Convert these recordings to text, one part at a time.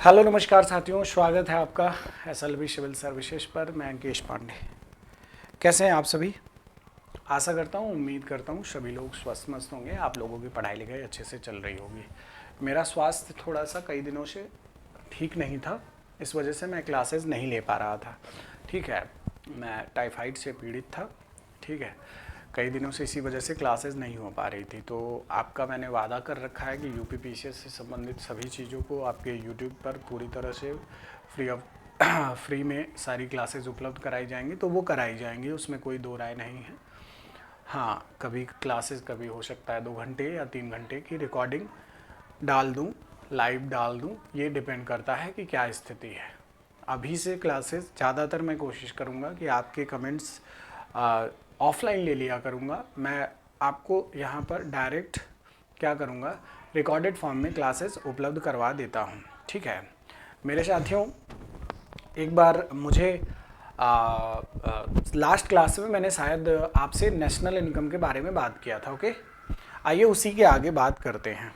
Hello नमस्कार साथियों, स्वागत है आपका एसएलवी सिविल सर्विसेज पर। मैं अंकेश पांडे। कैसे हैं आप सभी? आशा करता हूँ, उम्मीद करता हूँ सभी लोग स्वस्थ मस्त होंगे। आप लोगों की पढ़ाई लिखाई अच्छे से चल रही होगी। मेरा स्वास्थ्य थोड़ा सा कई दिनों से ठीक नहीं था, इस वजह से मैं क्लासेस नहीं ले पा रहा था। ठीक है, मैं टाइफाइड से पीड़ित था। ठीक है, कई दिनों से इसी वजह से क्लासेस नहीं हो पा रही थी। तो आपका मैंने वादा कर रखा है कि यूपी पीसीएस से संबंधित सभी चीज़ों को आपके यूट्यूब पर पूरी तरह से फ्री ऑफ फ्री में सारी क्लासेस उपलब्ध कराई जाएंगी, तो वो कराई जाएंगी, उसमें कोई दो राय नहीं है। हाँ, कभी क्लासेस कभी हो सकता है 2 घंटे या 3 घंटे की रिकॉर्डिंग डाल दूँ, लाइव डाल दूँ, ये डिपेंड करता है कि क्या स्थिति है। अभी से क्लासेस ज़्यादातर मैं कोशिश करूँगा कि आपके कमेंट्स ऑफलाइन ले लिया करूँगा। मैं आपको यहाँ पर डायरेक्ट क्या करूँगा, रिकॉर्डेड फॉर्म में क्लासेस उपलब्ध करवा देता हूँ। ठीक है मेरे साथियों, एक बार मुझे लास्ट क्लास में मैंने शायद आपसे नेशनल इनकम के बारे में बात किया था। ओके, आइए उसी के आगे बात करते हैं।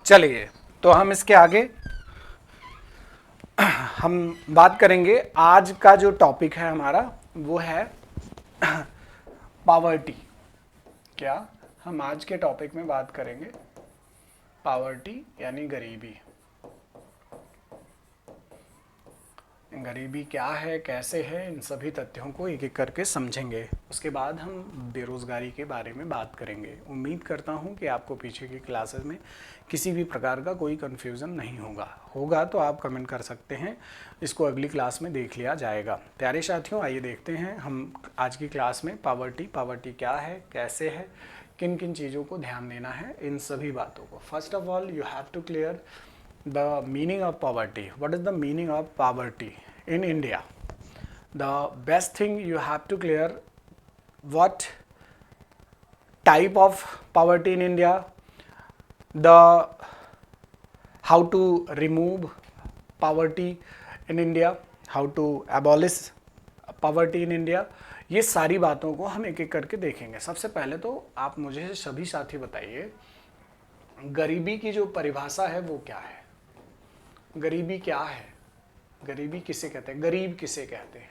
चलिए, तो हम इसके आगे हम बात करेंगे। आज का जो टॉपिक है हमारा वो है पावर्टी। क्या हम आज के टॉपिक में बात करेंगे? पावर्टी यानी गरीबी। गरीबी क्या है, कैसे है, इन सभी तथ्यों को एक एक करके समझेंगे। उसके बाद हम बेरोजगारी के बारे में बात करेंगे। उम्मीद करता हूं कि आपको पीछे की क्लासेस में किसी भी प्रकार का कोई कन्फ्यूज़न नहीं होगा तो आप कमेंट कर सकते हैं, इसको अगली क्लास में देख लिया जाएगा। प्यारे साथियों, आइए देखते हैं हम आज की क्लास में पावर्टी क्या है, कैसे है, किन किन चीज़ों को ध्यान देना है, इन सभी बातों को। First of all you have to clear the meaning of poverty. What is the meaning of poverty in India? The best thing you have to clear what type of poverty in India, the how to remove poverty in India, how to abolish poverty in India। ये सारी बातों को हम एक एक करके देखेंगे। सबसे पहले तो आप मुझे सभी साथी बताइए, गरीबी की जो परिभाषा है वो क्या है? गरीबी क्या है? गरीबी किसे कहते हैं? गरीब किसे कहते हैं?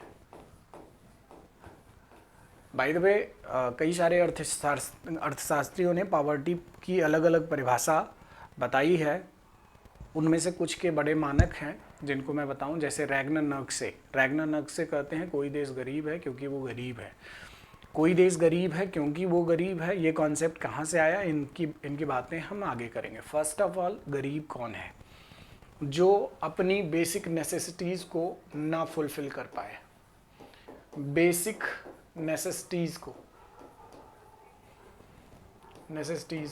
बाय द वे, कई सारे अर्थशास्त्रियों ने पॉवर्टी की अलग अलग परिभाषा बताई है। उनमें से कुछ के बड़े मानक हैं जिनको मैं बताऊं, जैसे रैगनर नक्से कहते हैं कोई देश गरीब है क्योंकि वो गरीब है। कोई देश गरीब है क्योंकि वो गरीब है, ये कॉन्सेप्ट कहाँ से आया, इनकी बातें हम आगे करेंगे। फर्स्ट ऑफ ऑल, गरीब कौन है? जो अपनी बेसिक नेसेसिटीज़ को ना फुलफिल कर पाए। बेसिक नेसेसिटीज़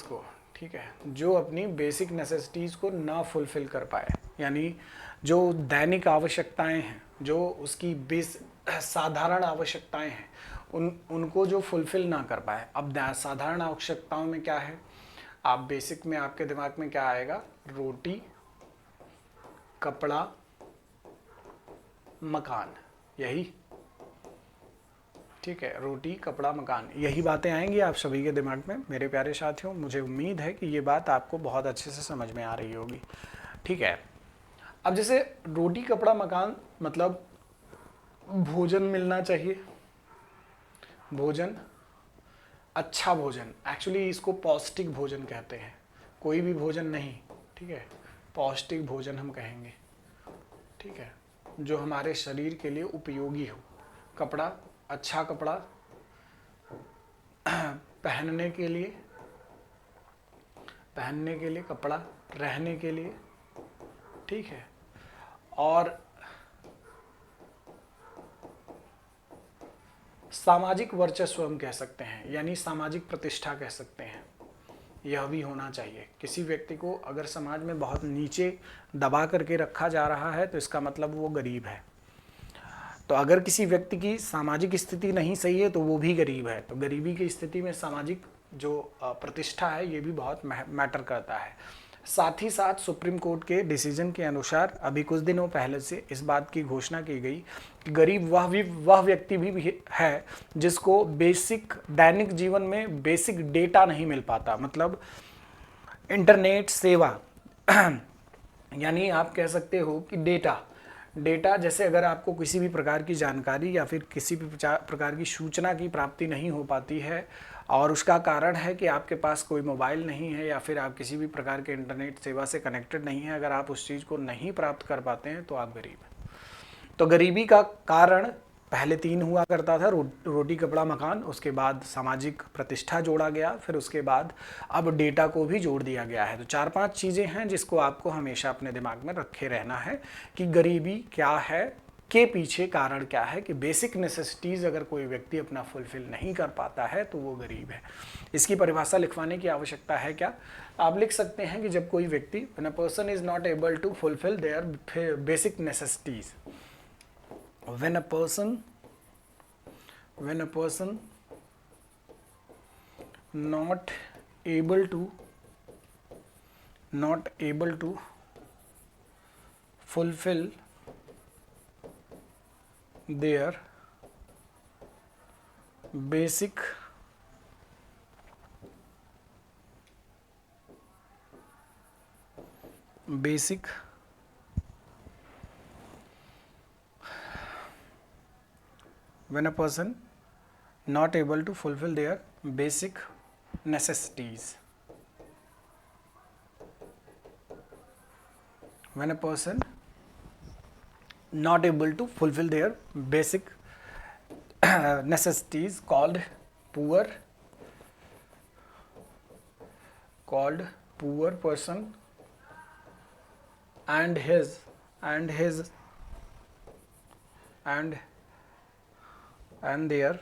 को ठीक है, जो अपनी बेसिक नेसेसिटीज़ को ना फुलफिल कर पाए, यानी जो दैनिक आवश्यकताएं हैं, जो उसकी साधारण आवश्यकताएं हैं, उनको जो फुलफिल ना कर पाए। अब साधारण आवश्यकताओं में क्या है? आप बेसिक में आपके दिमाग में क्या आएगा? रोटी, कपड़ा, मकान, यही। ठीक है, रोटी, कपड़ा, मकान, यही बातें आएंगी आप सभी के दिमाग में। मेरे प्यारे साथियों, मुझे उम्मीद है कि ये बात आपको बहुत अच्छे से समझ में आ रही होगी। ठीक है, अब जैसे रोटी, कपड़ा, मकान मतलब भोजन मिलना चाहिए। भोजन, अच्छा भोजन, एक्चुअली इसको पौष्टिक भोजन कहते हैं। कोई भी भोजन नहीं, ठीक है, पौष्टिक भोजन हम कहेंगे। ठीक है, जो हमारे शरीर के लिए उपयोगी हो। कपड़ा, अच्छा कपड़ा पहनने के लिए कपड़ा, रहने के लिए। ठीक है, और सामाजिक वर्चस्व हम कह सकते हैं, यानी सामाजिक प्रतिष्ठा कह सकते हैं, यह भी होना चाहिए। किसी व्यक्ति को अगर समाज में बहुत नीचे दबा करके रखा जा रहा है तो इसका मतलब वो गरीब है। तो अगर किसी व्यक्ति की सामाजिक स्थिति नहीं सही है तो वो भी गरीब है। तो गरीबी की स्थिति में सामाजिक जो प्रतिष्ठा है ये भी बहुत मैटर करता है। साथ ही साथ सुप्रीम कोर्ट के डिसीजन के अनुसार अभी कुछ दिनों पहले से इस बात की घोषणा की गई कि गरीब वह व्यक्ति भी है जिसको बेसिक दैनिक जीवन में बेसिक डेटा नहीं मिल पाता, मतलब इंटरनेट सेवा यानी आप कह सकते हो कि डेटा जैसे अगर आपको किसी भी प्रकार की जानकारी या फिर किसी भी प्रकार की सूचना की प्राप्ति नहीं हो पाती है और उसका कारण है कि आपके पास कोई मोबाइल नहीं है या फिर आप किसी भी प्रकार के इंटरनेट सेवा से कनेक्टेड नहीं है, अगर आप उस चीज़ को नहीं प्राप्त कर पाते हैं तो आप गरीब हैं। तो गरीबी का कारण पहले 3 हुआ करता था, रोटी कपड़ा मकान, उसके बाद सामाजिक प्रतिष्ठा जोड़ा गया, फिर उसके बाद अब डेटा को भी जोड़ दिया गया है। तो 4-5 चीज़ें हैं जिसको आपको हमेशा अपने दिमाग में रखे रहना है कि गरीबी क्या है, के पीछे कारण क्या है, कि बेसिक नेसेसिटीज़ अगर कोई व्यक्ति अपना फुलफिल नहीं कर पाता है तो वो गरीब है। इसकी परिभाषा लिखवाने की आवश्यकता है क्या? आप लिख सकते हैं कि जब कोई व्यक्ति when a person is not able to fulfil their basic necessities, when a person not able to fulfill their basic when a person not able to fulfill their basic necessities, when a person not able to fulfill their basic necessities called poor person and their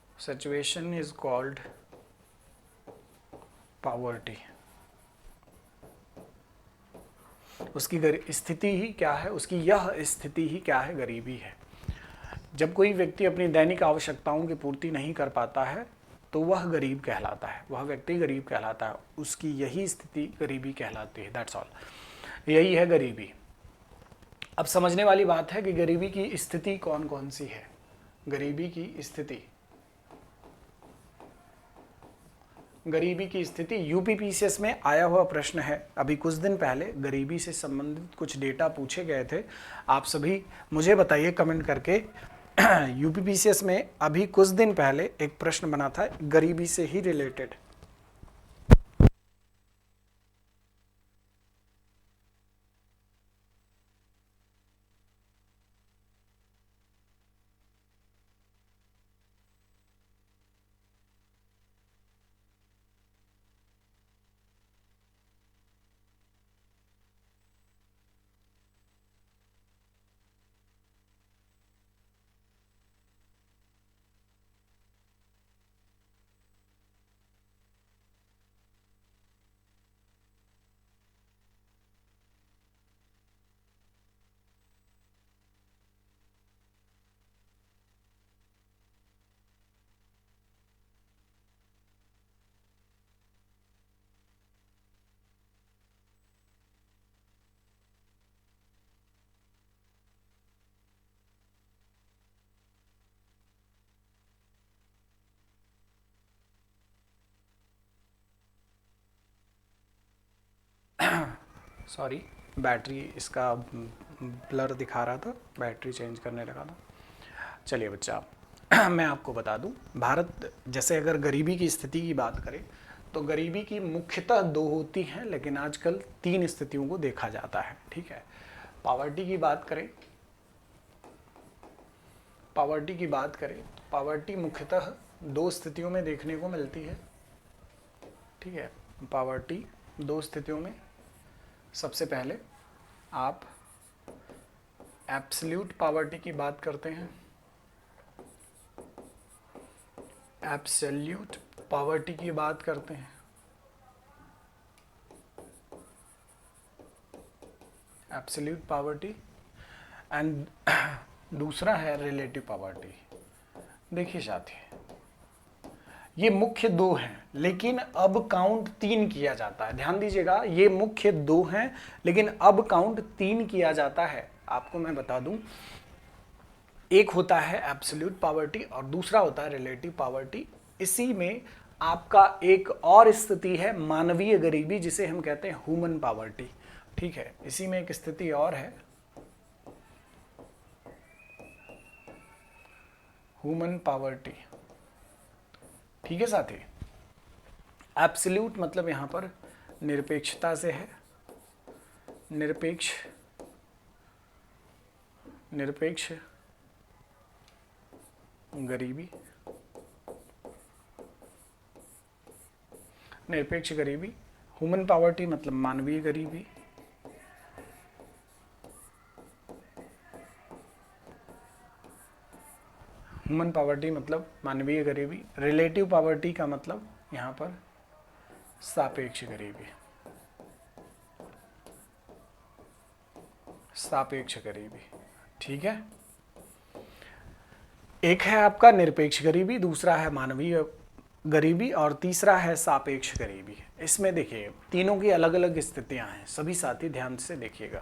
situation is called poverty। उसकी स्थिति ही क्या है, उसकी यह स्थिति ही क्या है, गरीबी है। जब कोई व्यक्ति अपनी दैनिक आवश्यकताओं की पूर्ति नहीं कर पाता है तो वह गरीब कहलाता है, वह व्यक्ति गरीब कहलाता है, उसकी यही स्थिति गरीबी कहलाती है। दैट्स ऑल, यही है गरीबी। अब समझने वाली बात है कि गरीबी की स्थिति कौन कौन सी है। गरीबी की स्थिति यूपीपीसीएस में आया हुआ प्रश्न है। अभी कुछ दिन पहले गरीबी से संबंधित कुछ डेटा पूछे गए थे। आप सभी मुझे बताइए कमेंट करके, यूपीपीसीएस में अभी कुछ दिन पहले एक प्रश्न बना था गरीबी से ही रिलेटेड। सॉरी, बैटरी इसका ब्लर दिखा रहा था, बैटरी चेंज करने लगा था। चलिए बच्चा, मैं आपको बता दूं, भारत जैसे अगर गरीबी की स्थिति की बात करें तो गरीबी की मुख्यतः 2 होती हैं, लेकिन आजकल 3 स्थितियों को देखा जाता है। ठीक है, पॉवर्टी की बात करें, पॉवर्टी मुख्यतः 2 स्थितियों में देखने को मिलती है। ठीक है, पॉवर्टी 2 स्थितियों में, सबसे पहले आप एब्सोल्यूट पॉवर्टी की बात करते हैं, एब्सोल्यूट पॉवर्टी की बात करते हैं, एब्सोल्यूट पॉवर्टी, एंड दूसरा है रिलेटिव पॉवर्टी। देखिए साथी, ये मुख्य दो हैं लेकिन अब काउंट 3 किया जाता है। ध्यान दीजिएगा, ये मुख्य दो हैं लेकिन अब काउंट 3 किया जाता है। आपको मैं बता दूं, एक होता है एब्सोल्यूट पॉवर्टी और दूसरा होता है रिलेटिव पॉवर्टी। इसी में आपका एक और स्थिति है मानवीय गरीबी, जिसे हम कहते हैं ह्यूमन पॉवर्टी। ठीक है, इसी में एक स्थिति और है ह्यूमन पॉवर्टी। ठीक है साथी, एब्सोल्यूट मतलब यहां पर निरपेक्षता से है, निरपेक्ष गरीबी, निरपेक्ष गरीबी। ह्यूमन पॉवर्टी मतलब मानवीय गरीबी, ह्यूमन पॉवर्टी मतलब मानवीय गरीबी। रिलेटिव पॉवर्टी का मतलब यहां पर सापेक्ष गरीबी, सापेक्ष गरीबी। ठीक है, एक है आपका निरपेक्ष गरीबी, दूसरा है मानवीय गरीबी और तीसरा है सापेक्ष गरीबी। इसमें देखिए तीनों की अलग अलग स्थितियां हैं, सभी साथी ध्यान से देखिएगा।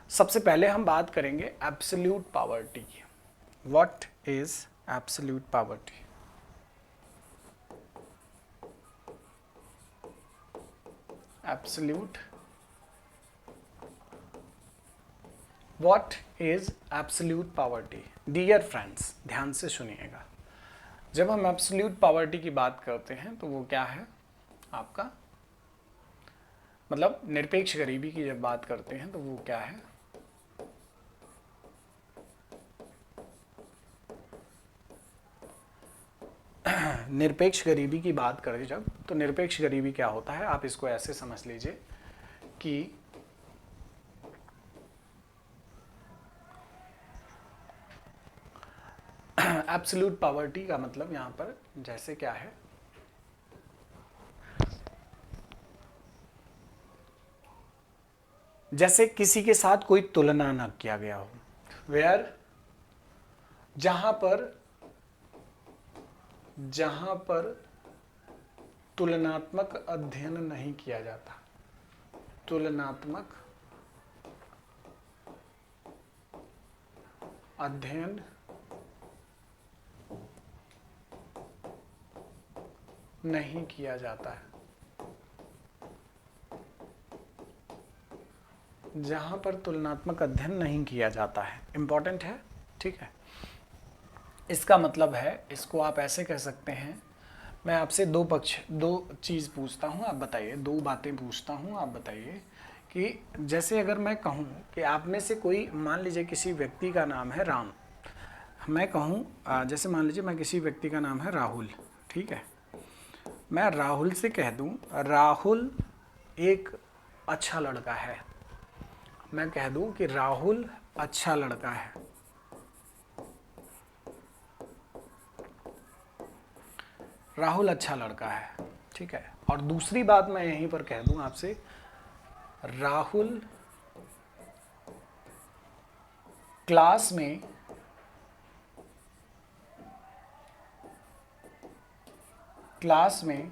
सबसे पहले हम बात करेंगे एब्सोल्यूट पॉवर्टी की। What is absolute poverty? Absolute, what is absolute poverty? Dear friends, ध्यान से सुनिएगा। जब हम एब्सोल्यूट पॉवर्टी की बात करते हैं तो वो क्या है आपका, मतलब निरपेक्ष गरीबी की जब बात करते हैं तो वो क्या है, निरपेक्ष गरीबी की बात करें जब, तो निरपेक्ष गरीबी क्या होता है, आप इसको ऐसे समझ लीजिए कि एब्सोल्यूट पॉवर्टी का मतलब यहां पर जैसे क्या है, जैसे किसी के साथ कोई तुलना ना किया गया हो, वेयर जहां पर तुलनात्मक अध्ययन नहीं किया जाता, तुलनात्मक अध्ययन नहीं किया जाता है, जहां पर तुलनात्मक अध्ययन नहीं किया जाता है। इंपॉर्टेंट है, ठीक है। इसका मतलब है, इसको आप ऐसे कह सकते हैं, मैं आपसे दो चीज़ पूछता हूँ, आप बताइए, दो बातें पूछता हूँ, आप बताइए कि जैसे अगर मैं कहूँ कि आप में से कोई, मान लीजिए किसी व्यक्ति का नाम है राम, मैं कहूँ जैसे मान लीजिए मैं किसी व्यक्ति का नाम है राहुल, ठीक है, मैं राहुल से कह दूँ राहुल एक अच्छा लड़का है, मैं कह दूँ कि राहुल अच्छा लड़का है, राहुल अच्छा लड़का है, ठीक है। और दूसरी बात मैं यहीं पर कह दूं आपसे, राहुल क्लास में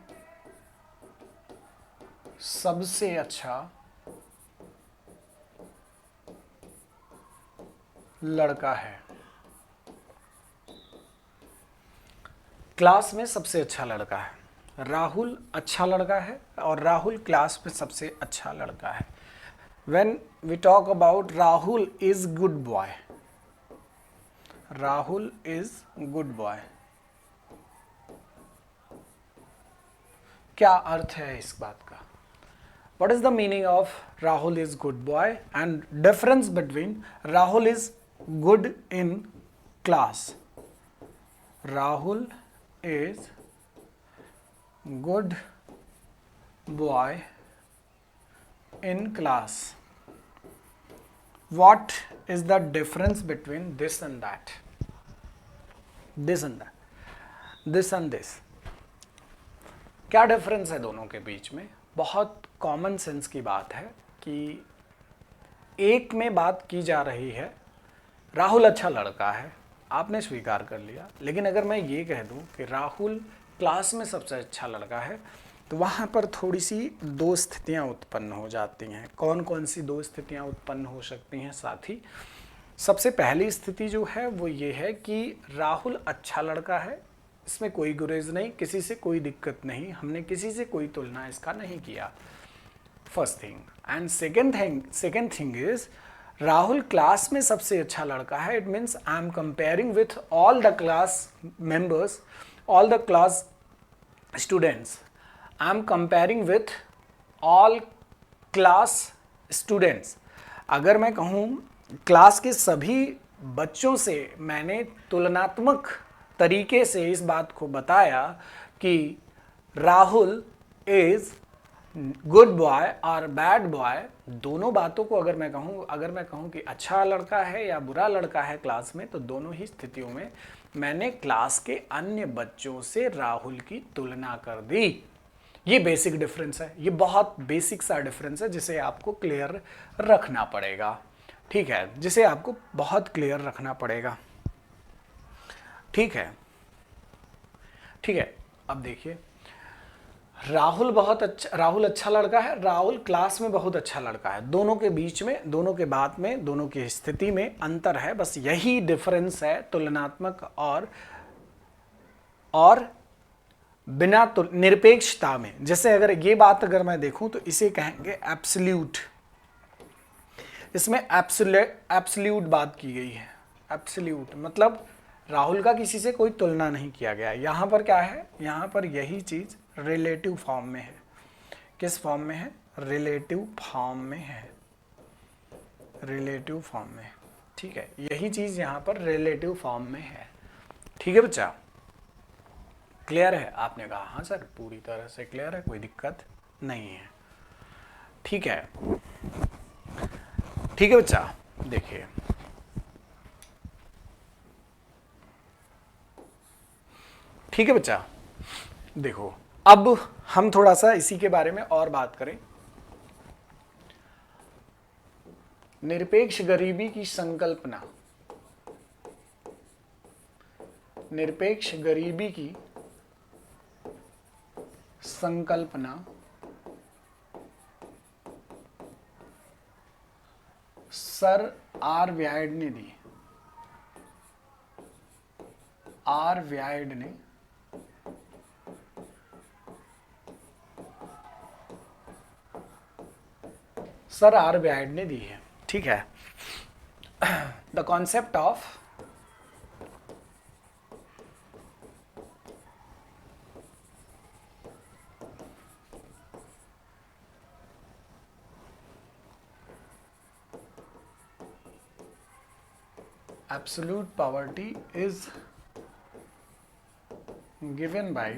सबसे अच्छा लड़का है, क्लास में सबसे अच्छा लड़का है, राहुल अच्छा लड़का है और राहुल क्लास में सबसे अच्छा लड़का है। When we talk about Rahul is good boy, Rahul is good boy, क्या अर्थ है इस बात का? What is the meaning of Rahul is good boy and difference between Rahul is good in class? Rahul is good boy in class what is the difference between this and that, this and that, this and this? क्या difference है दोनों के बीच में? बहुत common sense की बात है कि एक में बात की जा रही है राहुल अच्छा लड़का है, आपने स्वीकार कर लिया, लेकिन अगर मैं ये कह दूं कि राहुल क्लास में सबसे अच्छा लड़का है, तो वहाँ पर थोड़ी सी दो स्थितियाँ उत्पन्न हो जाती हैं। कौन कौन सी दो स्थितियाँ उत्पन्न हो सकती हैं साथी? सबसे पहली स्थिति जो है वो ये है कि राहुल अच्छा लड़का है, इसमें कोई गुरेज नहीं, किसी से कोई दिक्कत नहीं, हमने किसी से कोई तुलना इसका नहीं किया, first thing. And second thing is Rahul class में सबसे अच्छा लड़का है, it means I am comparing with all the class members, all the class students, I am comparing with all class students. अगर मैं कहूँ क्लास के सभी बच्चों से मैंने तुलनात्मक तरीके से इस बात को बताया कि राहुल इज गुड बॉय और बैड बॉय, दोनों बातों को अगर मैं कहूँ कि अच्छा लड़का है या बुरा लड़का है क्लास में, तो दोनों ही स्थितियों में मैंने क्लास के अन्य बच्चों से राहुल की तुलना कर दी। ये बेसिक डिफरेंस है, ये बहुत बेसिक सा डिफरेंस है जिसे आपको क्लियर रखना पड़ेगा, ठीक है, जिसे आपको बहुत क्लियर रखना पड़ेगा, ठीक है, ठीक है। अब देखिए, राहुल अच्छा लड़का है, राहुल क्लास में बहुत अच्छा लड़का है, दोनों के बीच में, दोनों के बात में, दोनों की स्थिति में अंतर है, बस यही डिफरेंस है तुलनात्मक और बिना निरपेक्षता में। जैसे अगर ये बात अगर मैं देखूं तो इसे कहेंगे एब्सोल्यूट, इसमें एब्सोल्यूट बात की गई है, एब्सोल्यूट मतलब राहुल का किसी से कोई तुलना नहीं किया गया। यहाँ पर क्या है, यहाँ पर यही चीज़ रिलेटिव फॉर्म में है। किस फॉर्म में है? रिलेटिव फॉर्म में है, रिलेटिव फॉर्म में, ठीक है, यही चीज़ यहाँ पर रिलेटिव फॉर्म में है, ठीक है बच्चा, क्लियर है? आपने कहा हाँ सर पूरी तरह से क्लियर है, कोई दिक्कत नहीं है, ठीक है, ठीक है बच्चा। देखिए ठीक है बच्चा, देखो अब हम थोड़ा सा इसी के बारे में और बात करें। निरपेक्ष गरीबी की संकल्पना, निरपेक्ष गरीबी की संकल्पना सर आर व्यायड ने दी, आर व्यायड ने सर आर व्यायड ने दी है, ठीक है। The concept of absolute poverty is given by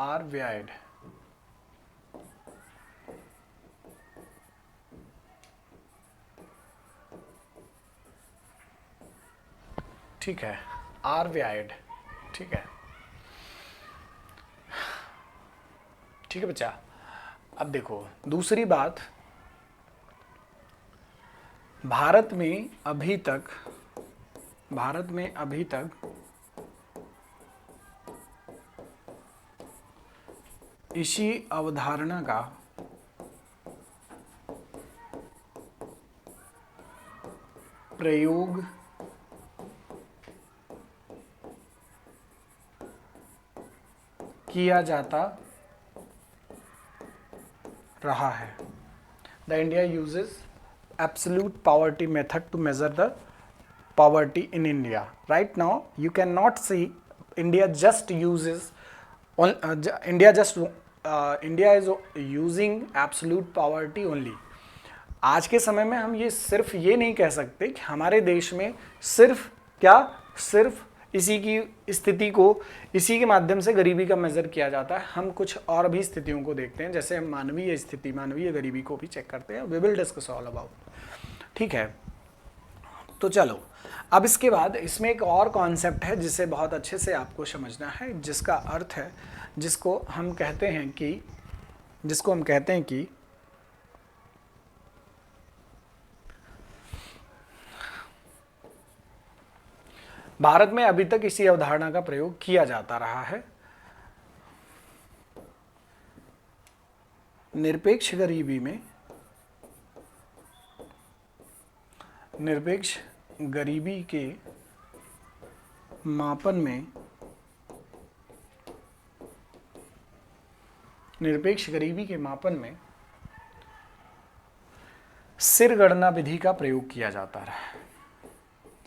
R. Wyatt. ठीक है, आर व्यायड, ठीक है, ठीक है बच्चा। अब देखो दूसरी बात, भारत में अभी तक इसी अवधारणा का प्रयोग किया जाता रहा है। The India uses absolute poverty method to measure the poverty in India. Right now you cannot see India just uses India is using absolute poverty only. आज के समय में हम ये सिर्फ ये नहीं कह सकते कि हमारे देश में सिर्फ इसी की स्थिति को, इसी के माध्यम से गरीबी का मेज़र किया जाता है। हम कुछ और भी स्थितियों को देखते हैं, जैसे हम मानवीय स्थिति, मानवीय गरीबी को भी चेक करते हैं। We will discuss all about, ठीक है। तो चलो, अब इसके बाद इसमें एक और कॉन्सेप्ट है जिसे बहुत अच्छे से आपको समझना है, जिसका अर्थ है, जिसको हम कहते हैं कि भारत में अभी तक इसी अवधारणा का प्रयोग किया जाता रहा है। निरपेक्ष गरीबी में, निरपेक्ष गरीबी के मापन में, निरपेक्ष गरीबी के मापन में सिर गणना विधि का प्रयोग किया जाता रहा है।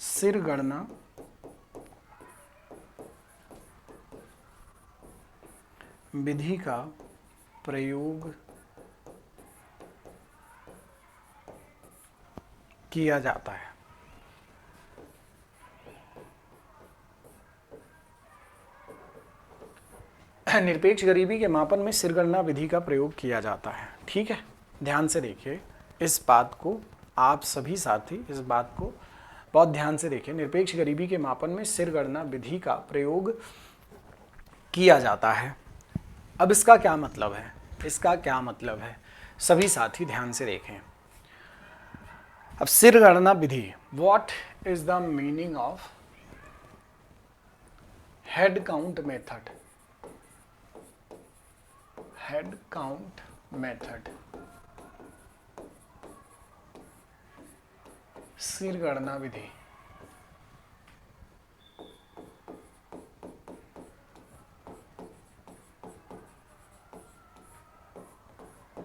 सिर गणना विधि का प्रयोग किया जाता है। निरपेक्ष गरीबी के मापन में सिर गणना विधि का प्रयोग किया जाता है, ठीक है। ध्यान से देखिए इस बात को, आप सभी साथी इस बात को बहुत ध्यान से देखिए। निरपेक्ष गरीबी के मापन में सिर गणना विधि का प्रयोग किया जाता है। अब इसका क्या मतलब है, इसका क्या मतलब है, सभी साथी ध्यान से देखें। अब सिर गणना विधि, what is the meaning of head count method? Head count method, सिर गणना विधि।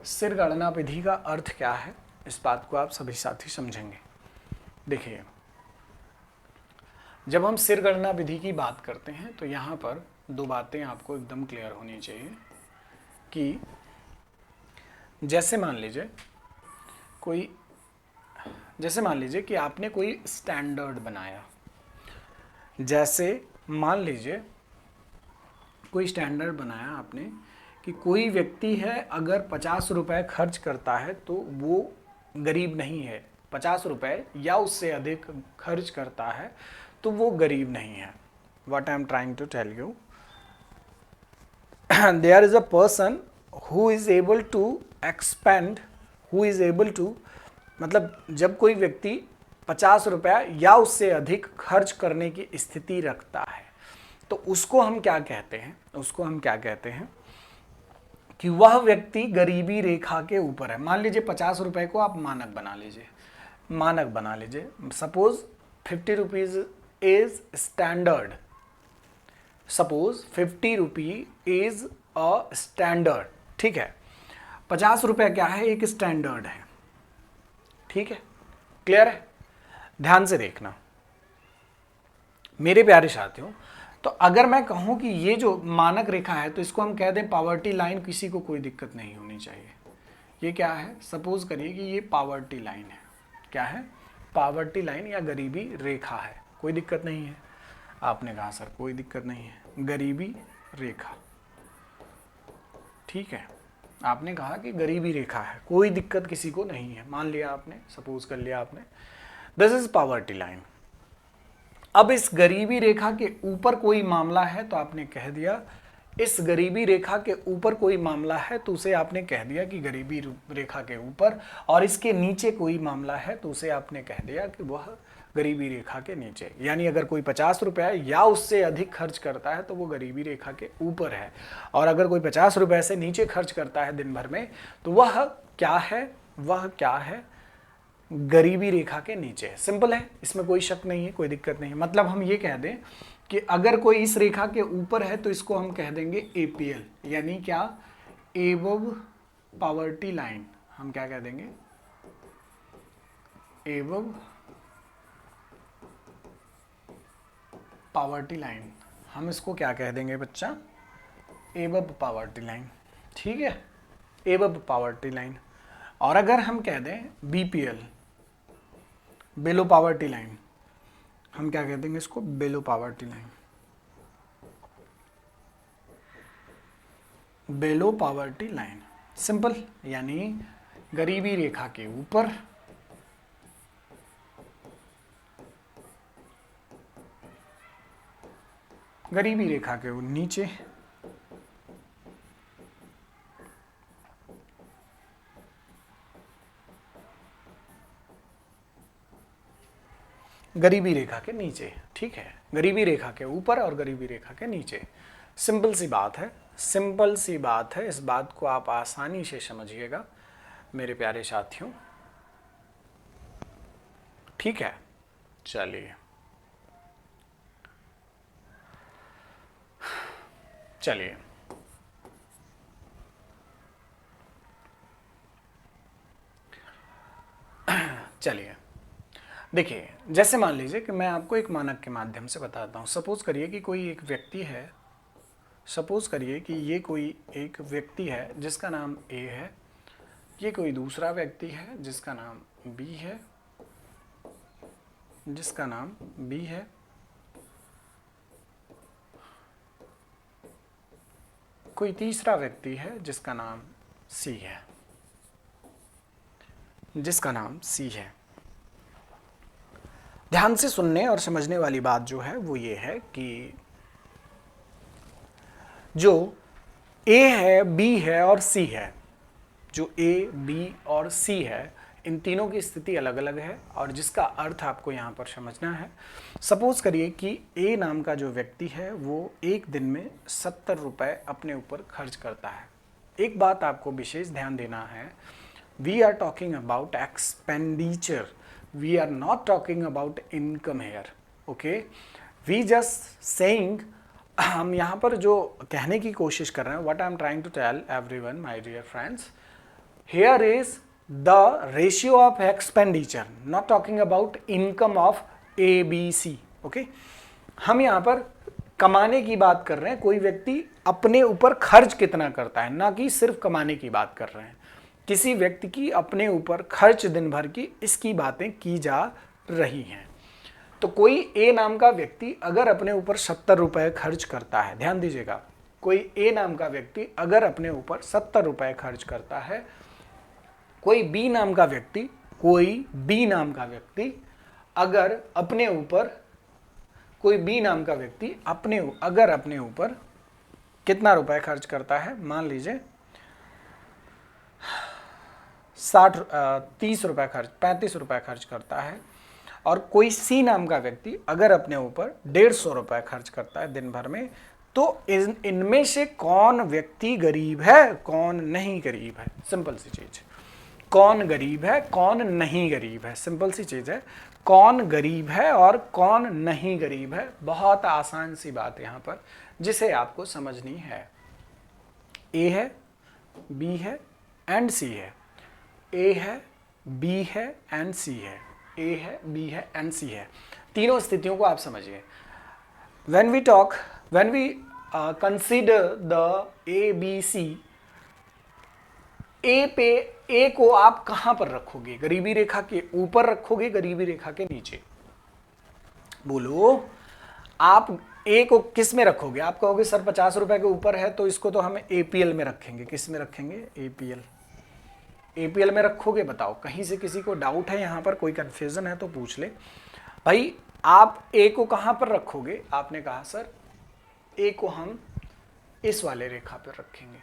सिर गणना विधि का अर्थ क्या है, इस बात को आप सभी साथी समझेंगे। देखिए, जब हम सिर गणना विधि की बात करते हैं तो यहाँ पर दो बातें आपको एकदम क्लियर होनी चाहिए कि जैसे मान लीजिए कि आपने कोई स्टैंडर्ड बनाया। जैसे मान लीजिए कोई स्टैंडर्ड बनाया आपने कि कोई व्यक्ति है अगर 50 रुपये खर्च करता है तो वो गरीब नहीं है, 50 रुपये या उससे अधिक खर्च करता है तो वो गरीब नहीं है। What I am trying to tell you, there is a person who is able to expend, who is able to, मतलब जब कोई व्यक्ति 50 रुपया या उससे अधिक खर्च करने की स्थिति रखता है तो उसको हम क्या कहते हैं, उसको हम क्या कहते हैं कि वह व्यक्ति गरीबी रेखा के ऊपर है। मान लीजिए 50 रुपये को आप मानक बना लीजिए, suppose 50 rupees is standard, suppose 50 rupee is a standard, ठीक है। 50 रुपये क्या है, एक स्टैंडर्ड है, ठीक है, क्लियर है। ध्यान से देखना मेरे प्यारे साथियों। तो अगर मैं कहूं कि ये जो मानक रेखा है तो इसको हम कह दें पावर्टी लाइन, किसी को कोई दिक्कत नहीं होनी चाहिए। ये क्या है, सपोज करिए कि ये पावर्टी लाइन है। क्या है, पावर्टी लाइन या गरीबी रेखा है, कोई दिक्कत नहीं है। आपने कहा सर कोई दिक्कत नहीं है, गरीबी रेखा, ठीक है। आपने कहा कि गरीबी रेखा है, कोई दिक्कत किसी को नहीं है, मान लिया आपने, सपोज कर लिया आपने, दिस इज पावर्टी लाइन। अब इस गरीबी रेखा के ऊपर कोई मामला है तो आपने कह दिया, इस गरीबी रेखा के ऊपर कोई मामला है तो उसे आपने कह दिया कि गरीबी रेखा के ऊपर, और इसके नीचे कोई मामला है तो उसे आपने कह दिया कि वह गरीबी रेखा के नीचे। यानी अगर कोई 50 रुपये या उससे अधिक खर्च करता है तो वो गरीबी रेखा के ऊपर है, और अगर कोई 50 रुपये से नीचे खर्च करता है दिन भर में तो वह क्या है, वह क्या है, गरीबी रेखा के नीचे है। सिंपल है, इसमें कोई शक नहीं है, कोई दिक्कत नहीं है। मतलब हम ये कह दें कि अगर कोई इस रेखा के ऊपर है तो इसको हम कह देंगे एपीएल, यानी क्या, एबव पावर्टी लाइन। हम क्या कह देंगे, एबव पावर्टी लाइन। हम इसको क्या कह देंगे बच्चा, एबव पावर्टी लाइन, ठीक है, एबव पावर्टी लाइन। और अगर हम कह दें बीपीएल, बिलो पावर्टी लाइन, हम क्या कहते हैं इसको, below poverty line. Below poverty line simple, यानी गरीबी रेखा के ऊपर गरीबी रेखा के नीचे गरीबी रेखा के नीचे, ठीक है, गरीबी रेखा के ऊपर और गरीबी रेखा के नीचे। सिंपल सी बात है, सिंपल सी बात है, इस बात को आप आसानी से समझिएगा मेरे प्यारे साथियों, ठीक है। चलिए चलिए चलिए देखिए, जैसे मान लीजिए कि मैं आपको एक मानक के माध्यम से बताता हूँ। सपोज करिए कि कोई एक व्यक्ति है, सपोज करिए कि ये कोई एक व्यक्ति है जिसका नाम ए है, ये कोई दूसरा व्यक्ति है जिसका नाम बी है, जिसका नाम बी है, कोई तीसरा व्यक्ति है जिसका नाम सी है, जिसका नाम सी है। ध्यान से सुनने और समझने वाली बात जो है वो ये है कि जो ए है, बी है और सी है, जो ए, बी और सी है, इन तीनों की स्थिति अलग अलग है और जिसका अर्थ आपको यहाँ पर समझना है। सपोज करिए कि ए नाम का जो व्यक्ति है वो एक दिन में 70 रुपए अपने ऊपर खर्च करता है। एक बात आपको विशेष ध्यान देना है, we are talking about expenditure, we are not talking about income here, okay. We just saying, हम यहाँ पर जो कहने की कोशिश कर रहे हैं, what I am trying to tell everyone my dear friends, here is the ratio of expenditure, not talking about income of A B C, okay. हम यहाँ पर कमाने की बात कर रहे हैं, कोई व्यक्ति अपने ऊपर खर्च कितना करता है, ना कि सिर्फ कमाने की बात कर रहे हैं। किसी व्यक्ति की अपने ऊपर खर्च दिन भर की, इसकी बातें की जा रही हैं। तो कोई ए नाम का व्यक्ति अगर अपने ऊपर 70 रुपए खर्च करता है, ध्यान दीजिएगा, कोई ए नाम का व्यक्ति अगर अपने ऊपर 70 रुपए खर्च करता है, कोई बी नाम का व्यक्ति, कोई बी नाम का व्यक्ति अगर अपने ऊपर, कोई बी नाम का व्यक्ति अगर अपने ऊपर कितना रुपए खर्च करता है, मान लीजिए 30 रुपए खर्च, 35 रुपए खर्च करता है, और कोई सी नाम का व्यक्ति अगर अपने ऊपर 150 रुपए खर्च करता है दिन भर में, तो इनमें से कौन व्यक्ति गरीब है, कौन नहीं गरीब है? सिंपल सी चीज, कौन गरीब है, कौन नहीं गरीब है, सिंपल सी चीज है, कौन गरीब है और कौन नहीं गरीब है। बहुत आसान सी बात यहाँ पर जिसे आपको समझनी है। ए है, बी है एंड सी है, ए है, बी है एंड सी है, ए है, बी है एंड सी है। तीनों स्थितियों को आप समझिए। when we consider the A B C, ए को आप कहां पर रखोगे? गरीबी रेखा के ऊपर रखोगे, गरीबी रेखा के नीचे? बोलो, आप ए को किस में रखोगे? आप कहोगे सर 50 रुपए के ऊपर है तो इसको तो हम एपीएल में रखेंगे। किस में रखेंगे? एपीएल। एपीएल में रखोगे? बताओ, कहीं से किसी को डाउट है यहाँ पर, कोई कंफ्यूजन है तो पूछ ले भाई। आप ए को कहां पर रखोगे? आपने कहा सर ए को हम इस वाले रेखा पर रखेंगे।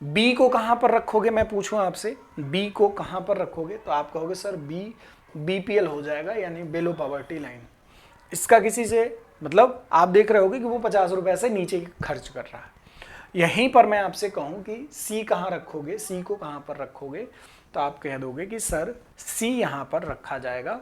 बी को कहां पर रखोगे? मैं पूछूं आपसे, बी को कहां पर रखोगे? तो आप कहोगे सर बी बीपीएल हो जाएगा, यानी बिलो पॉवर्टी लाइन। इसका किसी से मतलब आप देख रहे होगे कि वो 50 रुपए से नीचे खर्च कर रहा है। यहीं पर मैं आपसे कहूं कि सी कहां रखोगे, सी को कहां पर रखोगे, तो आप कह दोगे कि सर सी यहां पर रखा जाएगा,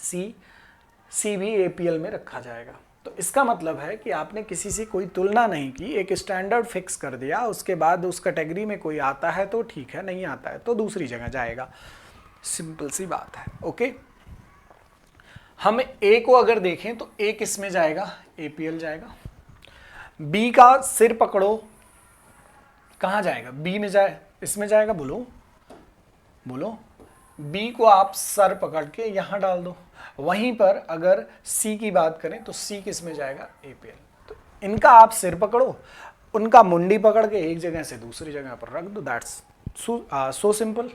सी भी एपीएल में रखा जाएगा। तो इसका मतलब है कि आपने किसी से कोई तुलना नहीं की, एक स्टैंडर्ड फिक्स कर दिया, उसके बाद उस कैटेगरी में कोई आता है तो ठीक है, नहीं आता है तो दूसरी जगह जाएगा। सिंपल सी बात है, ओके। हम ए को अगर देखें तो ए किस में जाएगा? एपीएल जाएगा। बी का सिर पकड़ो, कहां जाएगा? बी में जाए, इसमें जाएगा। बोलो बोलो, बी को आप सर पकड़ के यहां डाल दो। वहीं पर अगर सी की बात करें तो सी किस में जाएगा, एपीएल। तो इनका आप सिर पकड़ो, उनका मुंडी पकड़ के एक जगह से दूसरी जगह पर रख दो, दैट्स सो सिंपल।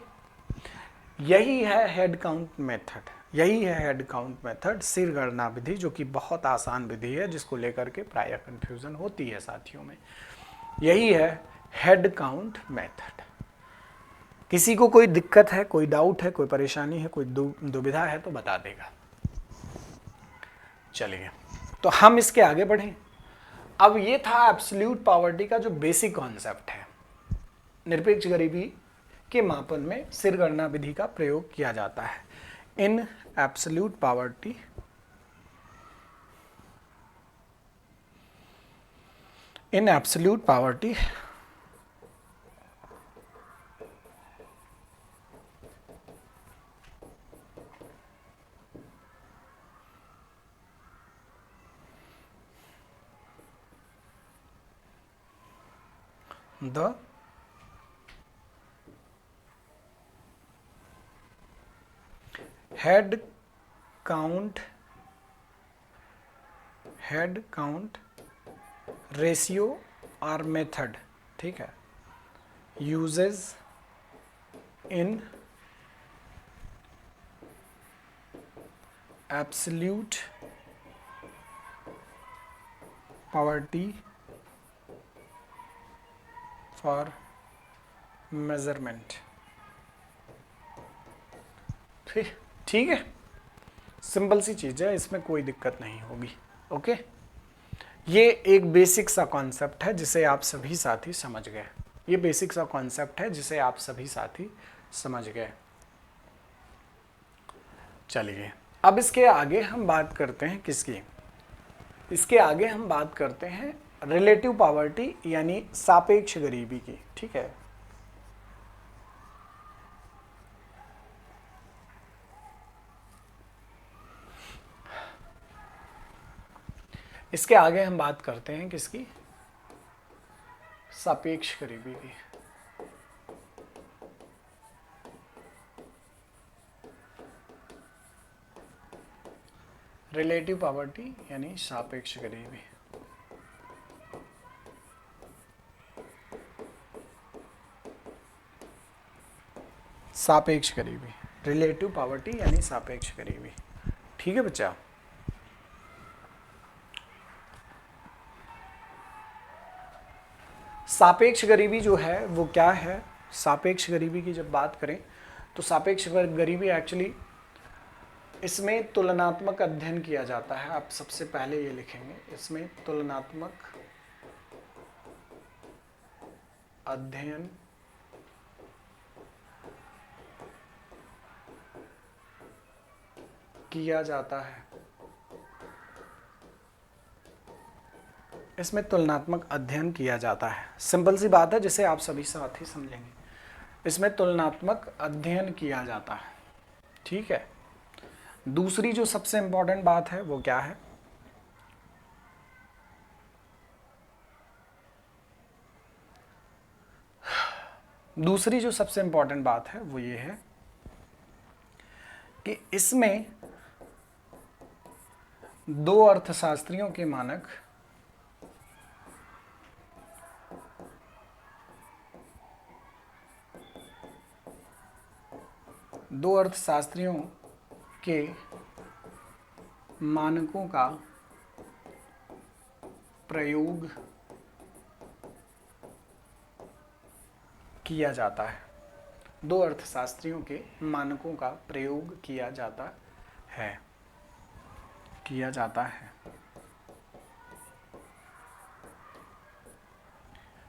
यही है हेड काउंट मेथड, यही है हेड काउंट मेथड, सिर गणना विधि, जो कि बहुत आसान विधि है, जिसको लेकर के प्रायः कंफ्यूजन होती है साथियों में। यही है हेड काउंट मेथड। किसी को कोई दिक्कत है, कोई डाउट है, कोई परेशानी है, कोई दुविधा है तो बता देगा। चलिए, तो हम इसके आगे बढ़ें। अब ये था एब्सोल्यूट पॉवर्टी का जो बेसिक कॉन्सेप्ट है। निरपेक्ष गरीबी के मापन में सिर गणना विधि का प्रयोग किया जाता है। In absolute poverty the head count ratio और मेथड, ठीक है, usages in absolute poverty for measurement. ठीक है, सिंपल सी चीज है, इसमें कोई दिक्कत नहीं होगी। ओके, ये एक बेसिक सा कॉन्सेप्ट है जिसे आप सभी साथी समझ गए। ये बेसिक सा कॉन्सेप्ट है जिसे आप सभी साथी समझ गए। चलिए, अब इसके आगे हम बात करते हैं किसकी, इसके आगे हम बात करते हैं रिलेटिव पॉवर्टी यानी सापेक्ष गरीबी की। ठीक है, इसके आगे हम बात करते हैं किसकी, सापेक्ष गरीबी की। रिलेटिव पॉवर्टी यानी सापेक्ष गरीबी। सापेक्ष गरीबी, रिलेटिव पॉवर्टी यानी सापेक्ष गरीबी। ठीक है बच्चा, सापेक्ष गरीबी जो है वो क्या है। सापेक्ष गरीबी की जब बात करें तो सापेक्ष गरीबी एक्चुअली इसमें तुलनात्मक अध्ययन किया जाता है। आप सबसे पहले ये लिखेंगे, इसमें तुलनात्मक अध्ययन किया जाता है। इसमें तुलनात्मक अध्ययन किया जाता है, सिंपल सी बात है जिसे आप सभी साथी समझेंगे। इसमें तुलनात्मक अध्ययन किया जाता है। ठीक है, दूसरी जो सबसे इंपॉर्टेंट बात है वो क्या है, दूसरी जो सबसे इंपॉर्टेंट बात है वो ये है कि इसमें दो अर्थशास्त्रियों के मानक के मानकों का प्रयोग किया जाता है। दो अर्थशास्त्रियों के मानकों का प्रयोग किया जाता है,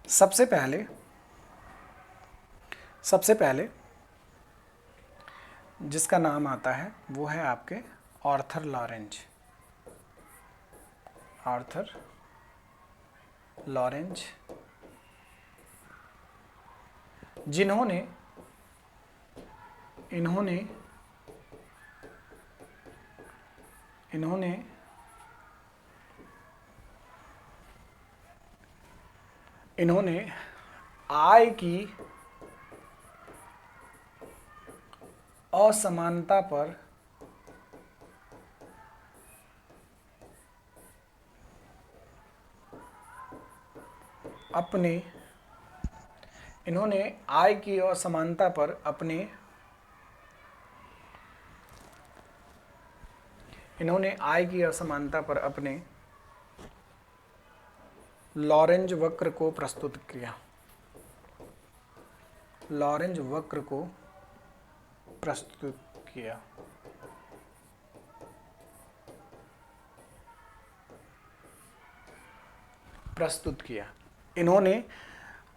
सबसे पहले जिसका नाम आता है वो है आपके आर्थर लॉरेंज, जिन्होंने इन्होंने आय की असमानता पर अपने इन्होंने आय की असमानता पर अपने इन्होंने आय की असमानता पर अपने लॉरेंज वक्र को प्रस्तुत किया। लॉरेंज वक्र को प्रस्तुत किया। प्रस्तुत किया। इन्होंने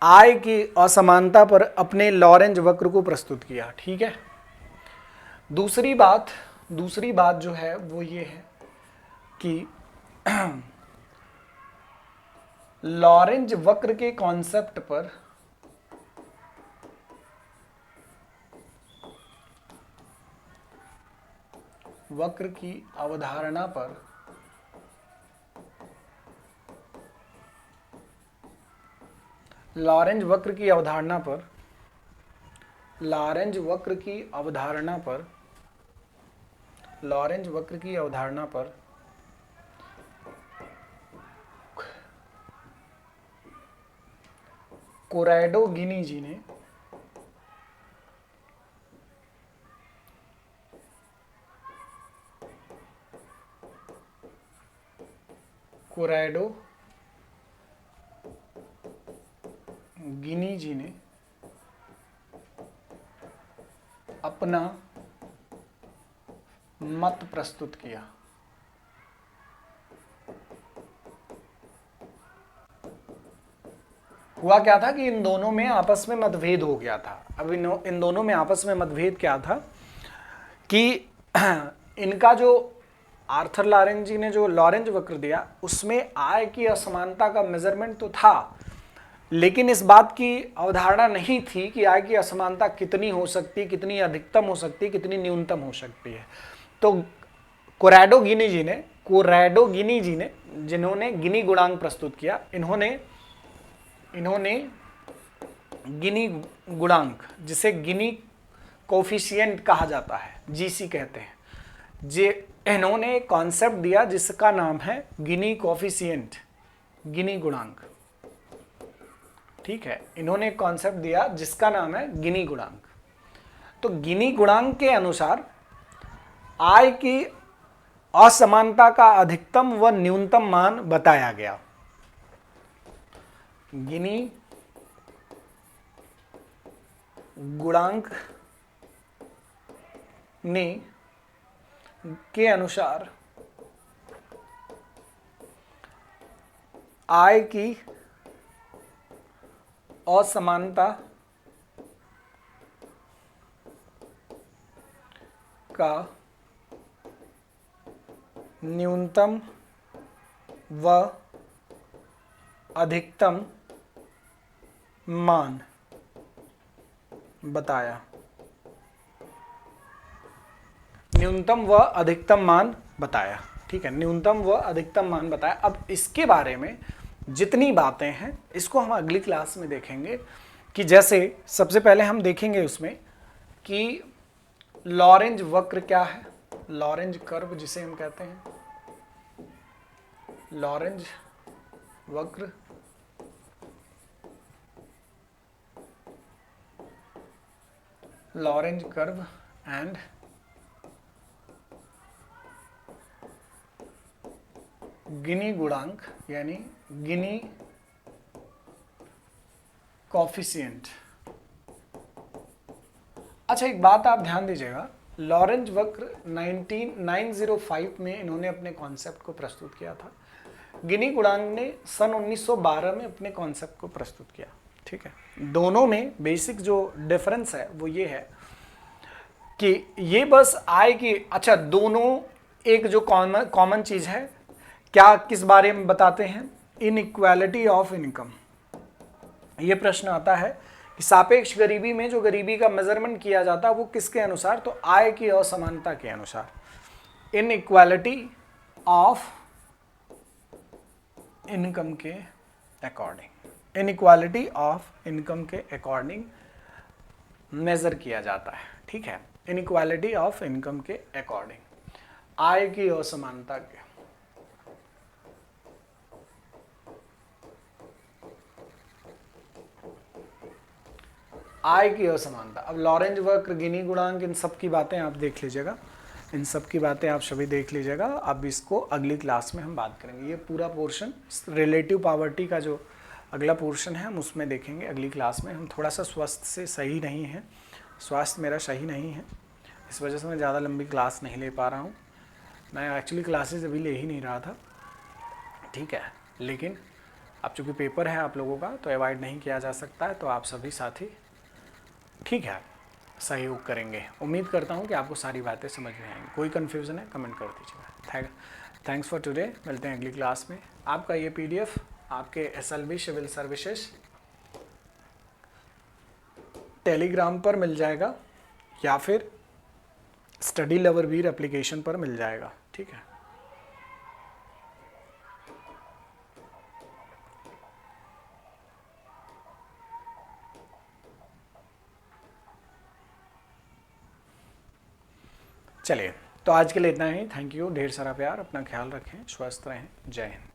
आय की असमानता पर अपने लॉरेंज वक्र को प्रस्तुत किया। ठीक है। दूसरी बात जो है वो ये है कि लॉरेंज वक्र के कॉन्सेप्ट पर वक्र की अवधारणा पर लॉरेंज वक्र की अवधारणा पर लॉरेंज वक्र की अवधारणा पर लॉरेंज वक्र की अवधारणा पर कोरैडो गिनी जी ने कोरैडो गिनी जी ने अपना मत प्रस्तुत किया। हुआ क्या था कि इन दोनों में आपस में मतभेद हो गया था। अब इन दोनों में आपस में मतभेद क्या था कि इनका जो आर्थर लॉरेंज जी ने जो लॉरेंज वक्र दिया उसमें आय की असमानता का मेजरमेंट तो था, लेकिन इस बात की अवधारणा नहीं थी कि आय की असमानता कितनी हो सकती, कितनी अधिकतम हो सकती, कितनी न्यूनतम हो सकती है। तो कोरैडो गिनी जी ने जिन्होंने गिनी गुणांक प्रस्तुत किया, इन्होंने गिनी गुणांक, जिसे गिनी कोफिशिएंट कहा जाता है, जीसी कहते हैं, इन्होंने कॉन्सेप्ट दिया जिसका नाम है गिनी कोफिशिएंट, गिनी गुणांक। ठीक है, इन्होंने कॉन्सेप्ट दिया जिसका नाम है गिनी गुणांक। तो गिनी गुणांक के अनुसार आय की असमानता का अधिकतम व न्यूनतम मान बताया गया। गिनी गुणांक ने के अनुसार आय की असमानता का न्यूनतम व अधिकतम मान बताया। न्यूनतम व अधिकतम मान बताया। ठीक है, न्यूनतम व अधिकतम मान बताया। अब इसके बारे में जितनी बातें हैं इसको हम अगली क्लास में देखेंगे कि जैसे सबसे पहले हम देखेंगे उसमें कि लॉरेंज वक्र क्या है, लॉरेंज कर्व जिसे हम कहते हैं, लॉरेंज वक्र, लॉरेंज कर्व एंड गिनी गुणांक यानी गिनी कोफिशिएंट। अच्छा, एक बात आप ध्यान दीजिएगा, लॉरेंज वक्र 1905 में इन्होंने अपने कॉन्सेप्ट को प्रस्तुत किया था। गिनी गुणांक ने सन 1912 में अपने कॉन्सेप्ट को प्रस्तुत किया। ठीक है, दोनों में बेसिक जो डिफरेंस है वो ये है कि ये बस आय की, अच्छा दोनों एक जो कॉमन चीज है, क्या किस बारे में बताते हैं, इनइक्वालिटी ऑफ इनकम। ये प्रश्न आता है कि सापेक्ष गरीबी में जो गरीबी का मेजरमेंट किया जाता है वो किसके अनुसार, तो आय की असमानता के अनुसार, इनइक्वालिटी ऑफ इनकम के अकॉर्डिंग, इनइक्वालिटी ऑफ इनकम के अकॉर्डिंग मेजर किया जाता है। ठीक है, इनइक्वालिटी ऑफ इनकम के अकॉर्डिंग, आय की असमानता के। आय की असमानता। अब लॉरेंज वक्र, गिनी गुणांक, इन सब की बातें आप देख लीजिएगा, इन सब की बातें आप सभी देख लीजिएगा। अब इसको अगली क्लास में हम बात करेंगे। ये पूरा पोर्शन रिलेटिव पॉवर्टी का जो अगला पोर्शन है हम उसमें देखेंगे अगली क्लास में। हम थोड़ा सा स्वास्थ्य से सही नहीं है, स्वास्थ्य मेरा सही नहीं है, इस वजह से मैं ज़्यादा लंबी क्लास नहीं ले पा रहा हूँ। मैं एक्चुअली क्लासेस अभी ले ही नहीं रहा था, ठीक है, लेकिन अब चूँकि पेपर है आप लोगों का तो अवॉइड नहीं किया जा सकता है, तो आप सभी साथी ठीक है सहयोग करेंगे। उम्मीद करता हूँ कि आपको सारी बातें समझ में आएंगी। कोई कन्फ्यूज़न है कमेंट कर दीजिएगा। थैंक्स फॉर टुडे, मिलते हैं अगली क्लास में। आपका ये PDF आपके SLV सिविल सर्विसेज टेलीग्राम पर मिल जाएगा या फिर स्टडी लवर वीर एप्लीकेशन पर मिल जाएगा, ठीक है। चलिए, तो आज के लिए इतना ही। थैंक यू, ढेर सारा प्यार, अपना ख्याल रखें, स्वस्थ रहें, जय हिंद।